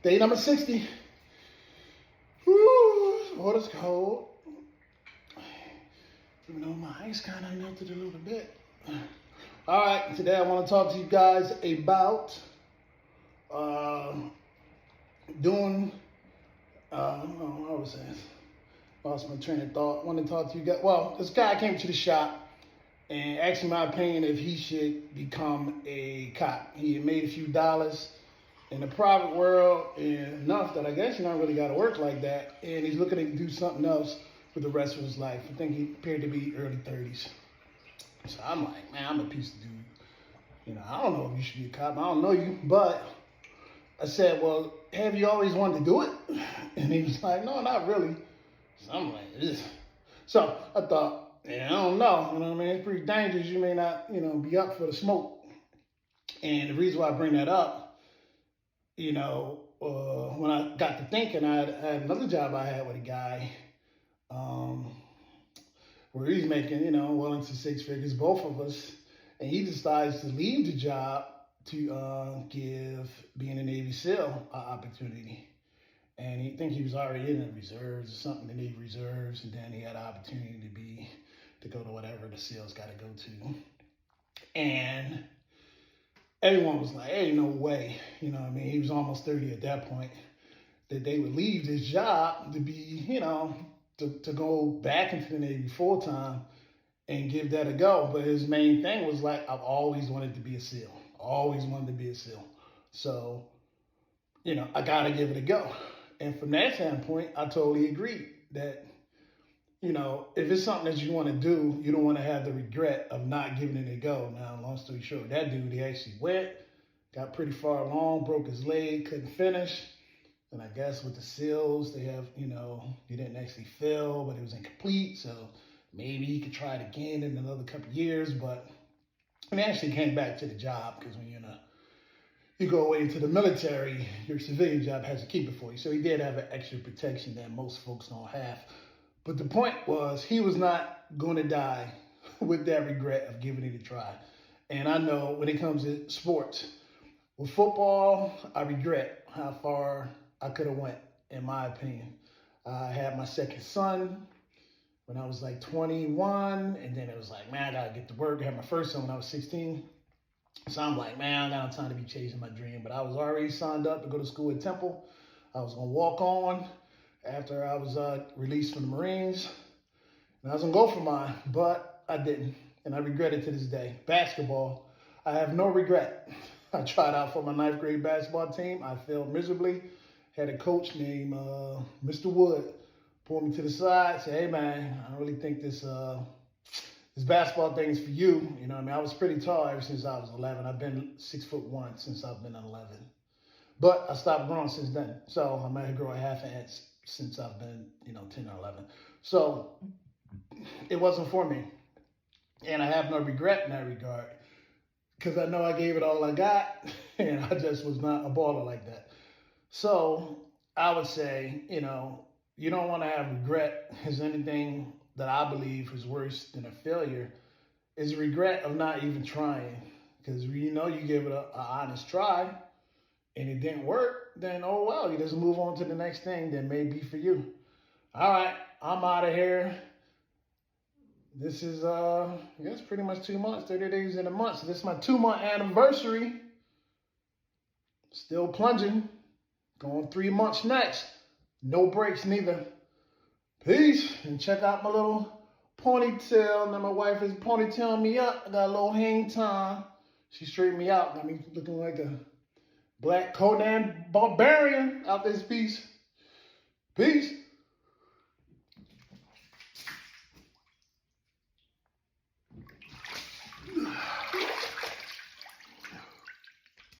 Day number 60. Woo, water's cold. Even though my ice kind of melted a little bit. All right, today I want to talk to you guys about doing, I don't know what I was saying. Lost my train of thought. Want to talk to you guys. Well, this guy came to the shop and asked me my opinion if he should become a cop. He had made a few dollars in the private world, and enough that I guess you don't really got to work like that. And he's looking to do something else for the rest of his life. I think he appeared to be early 30s. So I'm like, man, I'm a piece of dude. You know, I don't know if you should be a cop. I don't know you, but I said, well, have you always wanted to do it? And he was like, no, not really. So I'm like, ugh. So I thought, yeah, I don't know. You know what I mean? It's pretty dangerous. You may not, be up for the smoke. And the reason why I bring that up, when I got to thinking, I had another job I had with a guy where he's making, well into six figures, both of us. And he decides to leave the job to give being a Navy SEAL an opportunity. And he think he was already in the reserves or something, the Navy reserves. And then he had an opportunity to go to whatever the SEALs got to go to. And everyone was like, hey, no way. You know what I mean? He was almost 30 at that point. That they would leave this job to be, to go back into the Navy full time and give that a go. But his main thing was like, I've always wanted to be a SEAL. Always wanted to be a SEAL. So, I got to give it a go. And from that standpoint, I totally agree that, if it's something that you want to do, you don't want to have the regret of not giving it a go. Now, long story short, that dude, he actually went, got pretty far along, broke his leg, couldn't finish. And I guess with the SEALs, they have, he didn't actually fail, but it was incomplete. So maybe he could try it again in another couple of years. But he actually came back to the job because when you go away into the military, your civilian job has to keep it for you. So he did have an extra protection that most folks don't have. But the point was, he was not going to die with that regret of giving it a try. And I know when it comes to sports, with football, I regret how far I could have went, in my opinion. I had my second son when I was like 21, and then it was like, man, I gotta get to work. I had my first son when I was 16. So I'm like, man, I got time to be chasing my dream. But I was already signed up to go to school at Temple. I was gonna walk on after I was released from the Marines. And I was gonna go for mine, but I didn't. And I regret it to this day. Basketball, I have no regret. I tried out for my 9th grade basketball team. I failed miserably. Had a coach named Mr. Wood pull me to the side, say, hey man, I don't really think this basketball thing is for you. You know what I mean? I was pretty tall ever since I was 11. I've been 6'1" since I've been 11. But I stopped growing since then. So I might have grown a half an inch since I've been, 10 or 11. So it wasn't for me. And I have no regret in that regard because I know I gave it all I got and I just was not a baller like that. So I would say, you don't want to have regret. Is anything that I believe is worse than a failure is regret of not even trying. Because you give it an honest try and it didn't work, then oh well, you just move on to the next thing that may be for you. All right, I'm out of here. This is, I guess pretty much 2 months, 30 days in a month. So this is my 2-month anniversary. Still plunging. Going 3 months next. No breaks neither. Peace. And check out my little ponytail. Now my wife is ponytailing me up. I got a little hang time. She straightened me out. Got me looking like a black Conan barbarian out this piece.